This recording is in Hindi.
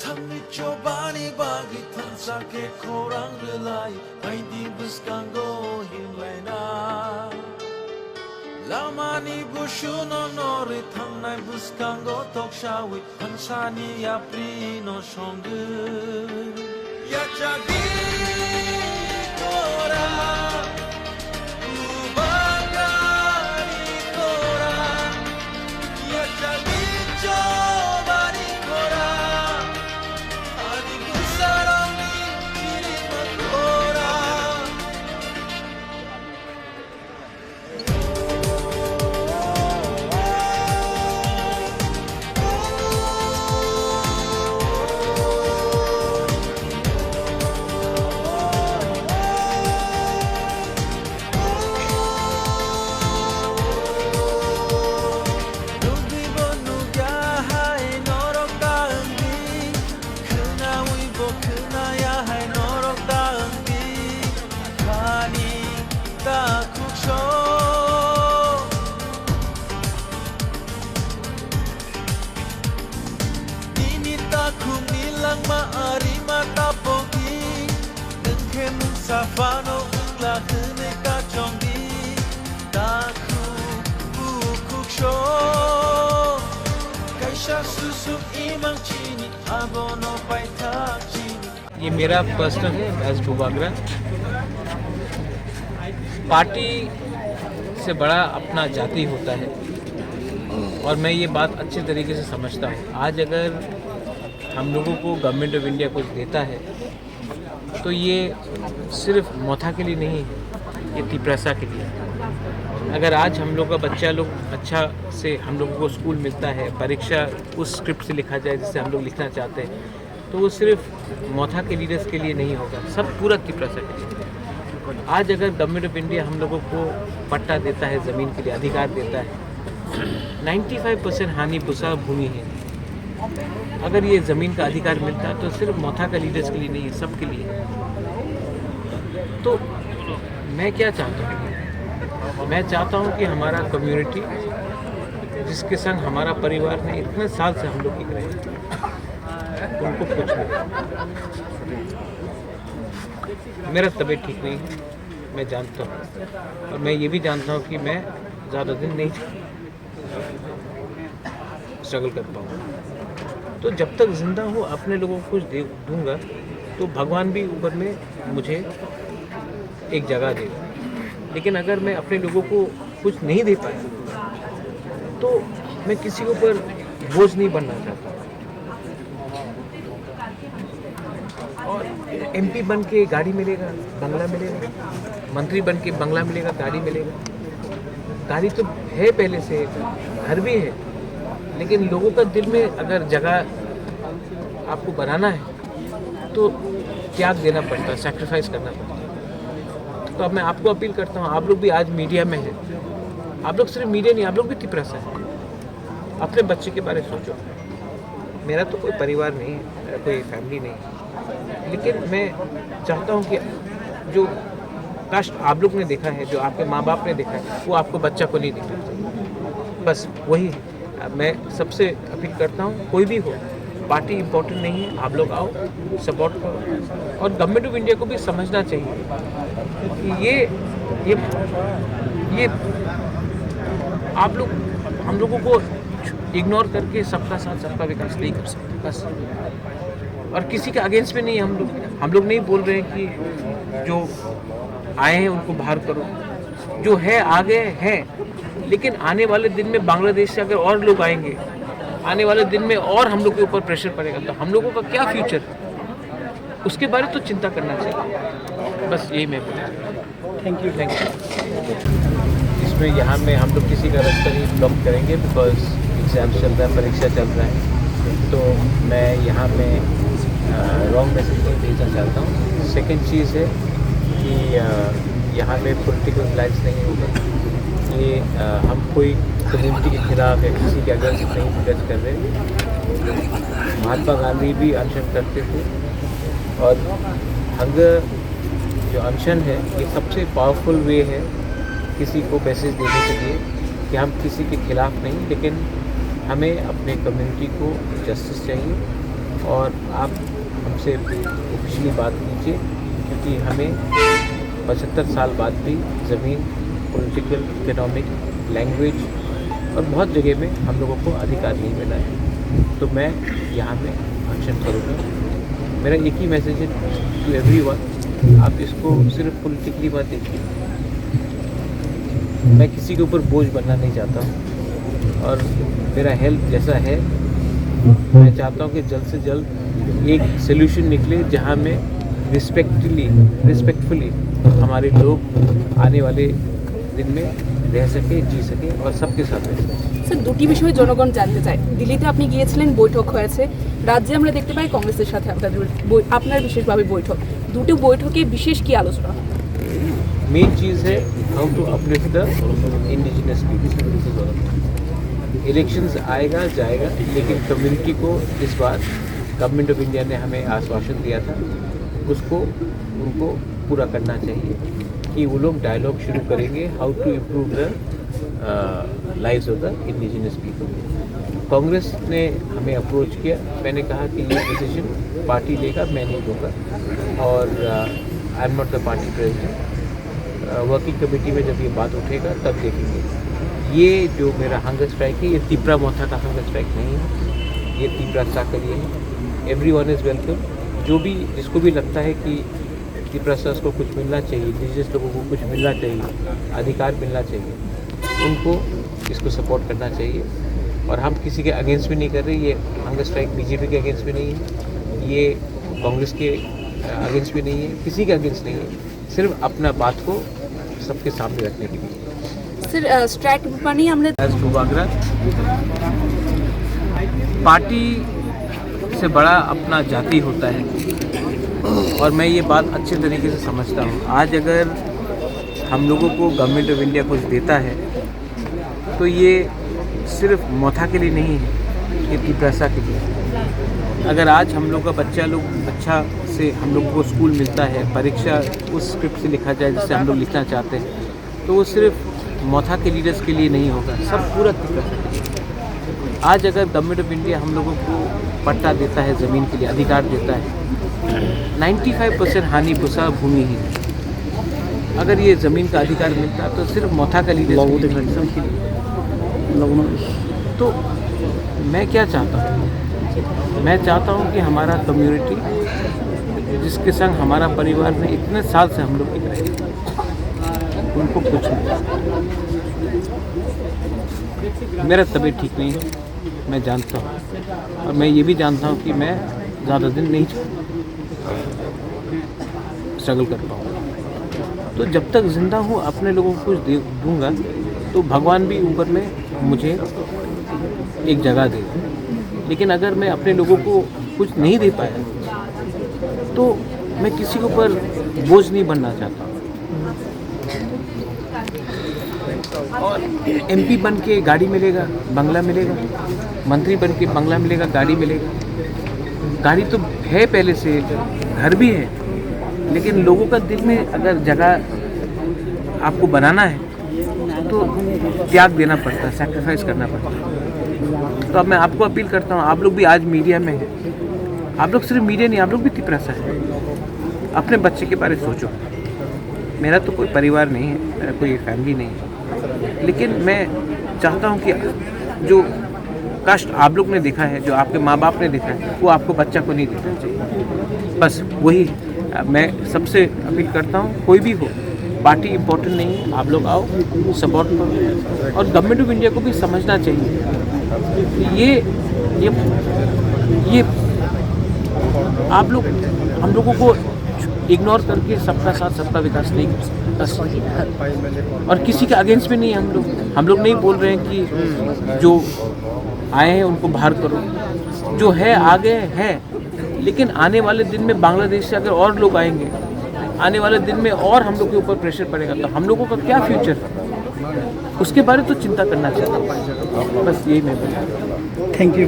Tangni chobani bagi tansa ke korang relai Maindi buskango himlaina Lamani bushuno nori tangnai buskango tokshawi Pansani yapri no shongu Yachagi kora Ubagari kora Yachagi chobani kora Adi kusarami kirima kora Safano la hene ka chongdi taku bukuksho kaisha susu imang chini abono paita chini ये मेरा पर्सनल है एज बुबागरा। पार्टी से बड़ा अपना जाति होता है और मैं ये बात अच्छे तरीके से समझता हूँ। आज अगर हम लोगों को गवर्नमेंट ऑफ इंडिया कुछ देता है तो ये सिर्फ मोथा के लिए नहीं है, ये तिपरासा के लिए। अगर आज हम लोग का बच्चा लोग अच्छा से हम लोगों को स्कूल मिलता है, परीक्षा उस स्क्रिप्ट से लिखा जाए जिससे हम लोग लिखना चाहते हैं, तो वो सिर्फ मोथा के लीडर्स के लिए नहीं होगा, सब पूरा तिपरासा के लिए। आज अगर गवर्नमेंट ऑफ इंडिया हम लोगों को पट्टा देता है, ज़मीन के लिए अधिकार देता है, 95% हानि भूसा भूमि है। अगर ये ज़मीन का अधिकार मिलता है तो सिर्फ मोथा का लीडर्स के लिए नहीं है, सबके लिए। तो मैं क्या चाहता हूँ, मैं चाहता हूँ कि हमारा कम्युनिटी जिसके संग हमारा परिवार ने इतने साल से हम लोग टिक रहे हैं उनको कुछ नहीं। मेरा तबीयत ठीक नहीं है, मैं जानता हूँ, और मैं ये भी जानता हूँ कि मैं ज़्यादा दिन नहीं स्ट्रगल कर पाऊँगा। तो जब तक जिंदा हूँ अपने लोगों को कुछ दे दूँगा तो भगवान भी ऊपर में मुझे एक जगह देगा। लेकिन अगर मैं अपने लोगों को कुछ नहीं दे पाया तो मैं किसी के ऊपर बोझ नहीं बनना चाहता। और एमपी बन के गाड़ी मिलेगा, बंगला मिलेगा, मंत्री बन के बंगला मिलेगा, गाड़ी मिलेगा। गाड़ी तो है पहले से, घर भी है, लेकिन लोगों का दिल में अगर जगह आपको बनाना है तो त्याग देना पड़ता है, सैक्रिफाइस करना पड़ता है। तो अब मैं आपको अपील करता हूँ, आप लोग भी आज मीडिया में हैं, आप लोग सिर्फ मीडिया नहीं, आप लोग भी तिपरासा है। अपने बच्चे के बारे में सोचो। मेरा तो कोई परिवार नहीं है, मेरा कोई फैमिली नहीं है, लेकिन मैं चाहता हूँ कि जो काश आप लोग ने देखा है, जो आपके माँ बाप ने देखा है, वो आपको बच्चा को नहीं दिखना चाहिए। बस वही है। मैं सबसे अपील करता हूँ, कोई भी हो, पार्टी इम्पोर्टेंट नहीं है, आप लोग आओ, सपोर्ट करो। और गवर्नमेंट ऑफ इंडिया को भी समझना चाहिए कि ये आप लोग हम लोगों को इग्नोर करके सबका साथ सबका विकास नहीं कर सकते बस। और किसी के अगेंस्ट में नहीं, हम लोग नहीं बोल रहे हैं कि जो आए हैं उनको बाहर करो, जो है आगे हैं, लेकिन आने वाले दिन में बांग्लादेश से अगर और लोग आएंगे, आने वाले दिन में और हम लोग के ऊपर प्रेशर पड़ेगा, तो हम लोगों का क्या फ्यूचर है, उसके बारे में तो चिंता करना चाहिए। बस यही मैं बोलूँ। Thank you. इसमें यहाँ में हम लोग किसी का रास्ता नहीं ब्लॉक करेंगे, बिकॉज एग्ज़ाम चल रहा है, परीक्षा चल रहा है, तो मैं यहाँ में रॉन्ग मैसेज नहीं भेजना चाहता हूँ। सेकेंड चीज़ है कि यहाँ में पॉलिटिकल लाइन्स नहीं होगा, ये हम कोई कम्युनिटी के खिलाफ है, किसी के अगेंस्ट नहीं प्रोटेस्ट कर रहे। महात्मा गांधी भी अनशन करते थे, और हंगर जो अनशन है ये सबसे पावरफुल वे है किसी को मैसेज देने के लिए कि हम किसी के खिलाफ नहीं, लेकिन हमें अपने कम्युनिटी को जस्टिस चाहिए, और आप हमसे ऑफिशियली बात कीजिए, क्योंकि हमें 75 साल बाद भी ज़मीन, पॉलिटिकल, इकोनॉमिक, लैंग्वेज और बहुत जगह में हम लोगों को अधिकार नहीं मिला है। तो मैं यहाँ में फंक्शन करूँगा। मेरा एक ही मैसेज है टू एवरीवन, आप इसको सिर्फ पॉलिटिकली मत देखिए। मैं किसी के ऊपर बोझ बनना नहीं चाहता हूँ, और मेरा हेल्थ जैसा है, मैं चाहता हूँ कि जल्द से जल्द एक सोल्यूशन निकले जहाँ में रिस्पेक्टफुली हमारे लोग आने वाले दिन में रह सके, जी सके और सबके साथ रह सके। স্যার, দুটি বিষয়ে জনগণ জানতে চায়। দিল্লিতে আপনি গিয়েছিলেন, বৈঠক হয়েছে। রাজ্যে আমরা দেখতে পাই কংগ্রেসের সাথে আপনার বিশেষভাবে বৈঠক। দুটো বৈঠকে বিশেষ কি আলোচনা? मेन चीज़ है how to uplift the indigenous people. Elections आएगा जाएगा, लेकिन कम्युनिटी को इस बार गवर्नमेंट ऑफ इंडिया ने हमें आश्वासन दिया था, उसको उनको पूरा करना चाहिए कि वो लोग डायलॉग शुरू करेंगे how to improve the lives of the indigenous people. Congress ने हमें अप्रोच किया, मैंने कहा कि ये डिसीजन पार्टी लेगा, मैं नहीं लूँगा, और I am not the party president. Working committee में जब ये बात उठेगा तब देखेंगे। ये जो मेरा हंगर स्ट्राइक है, ये तीपरा मोथा का हंगर स्ट्राइक नहीं है, ये तीपरा सा का लिए है। Everyone is welcome. जो भी, जिसको भी लगता है कि तीपरा सा को कुछ मिलना चाहिए, इंडिजिनस लोगों को कुछ मिलना चाहिए, अधिकार मिलना चाहिए, उनको इसको सपोर्ट करना चाहिए। और हम किसी के अगेंस्ट भी नहीं कर रहे। ये हंगर स्ट्राइक बीजेपी के अगेंस्ट भी नहीं है, ये कांग्रेस के अगेंस्ट भी नहीं है, किसी के अगेंस्ट नहीं है, सिर्फ अपना बात को सबके सामने रखने के लिए। স্যার, স্ট্রাইক মানে আমরা बागरा पार्टी से बड़ा अपना जाति होता है, और मैं ये बात अच्छे तरीके से समझता हूँ। आज अगर हम लोगों को गवर्नमेंट ऑफ इंडिया कुछ देता है तो ये सिर्फ मोथा के लिए नहीं है, ये तिपरासा के लिए। अगर आज हम लोग का बच्चा लोग अच्छा से हम लोग को स्कूल मिलता है, परीक्षा उस स्क्रिप्ट से लिखा जाए जिससे हम लोग लिखना चाहते हैं, तो वो सिर्फ मोथा के लीडर्स के लिए नहीं होगा, सब पूरा तिपरासा के लिए। आज अगर गवर्नमेंट ऑफ इंडिया हम लोगों को पट्टा देता है, ज़मीन के लिए अधिकार देता है, 95% हानि पुसा भूमि ही। अगर ये ज़मीन का अधिकार मिलता तो सिर्फ मोथा का लीडर्स के लिए, सबके लिए। तो मैं क्या चाहता हूँ, मैं चाहता हूँ कि हमारा कम्युनिटी, जिसके संग हमारा परिवार में इतने साल से हम लोग रहे, उनको कुछ नहीं। मेरा तबीयत ठीक नहीं है, मैं जानता हूँ, और मैं ये भी जानता हूँ कि मैं ज़्यादा दिन नहीं स्ट्रगल कर पाऊँगा। तो जब तक ज़िंदा हूँ अपने लोगों को कुछ दे दूँगा, तो भगवान भी ऊपर में मुझे एक जगह देगा। लेकिन अगर मैं अपने लोगों को कुछ नहीं दे पाया तो मैं किसी के ऊपर बोझ नहीं बनना चाहता। और एमपी बन के गाड़ी मिलेगा, बंगला मिलेगा, मंत्री बन के बंगला मिलेगा, गाड़ी मिलेगा। गाड़ी तो है पहले से, घर भी है, लेकिन लोगों का दिल में अगर जगह आपको बनाना है तो त्याग देना पड़ता है, सैक्रिफाइस करना पड़ता है। तो अब मैं आपको अपील करता हूँ, आप लोग भी आज मीडिया में हैं, आप लोग सिर्फ मीडिया नहीं, आप लोग भी तिपरासा है। अपने बच्चे के बारे में सोचो। मेरा तो कोई परिवार नहीं है, मेरा कोई फैमिली नहीं है, लेकिन मैं चाहता हूँ कि जो कष्ट आप लोग ने देखा है, जो आपके माँ बाप ने देखा है, वो आपको बच्चा को नहीं देखना चाहिए। बस वही मैं सबसे अपील करता हूँ। कोई भी हो, पार्टी इम्पोर्टेंट नहीं है, आप लोग आओ, सपोर्ट करो। और गवर्नमेंट ऑफ इंडिया को भी समझना चाहिए ये आप लोग हम लोगों को इग्नोर करके सबका साथ सबका विकास नहीं कर सकते। और किसी के अगेंस्ट भी नहीं है हम लोग नहीं बोल रहे हैं कि जो आए हैं उनको बाहर करो, जो है आगे है। लेकिन आने वाले दिन में बांग्लादेश से अगर और लोग आएंगे, आने वाले दिन में और हम लोग के ऊपर प्रेशर पड़ेगा, तो हम लोगों का क्या फ्यूचर है, उसके बारे तो चिंता करना चाहिए। बस यही मैं बोलूँ। Thank you.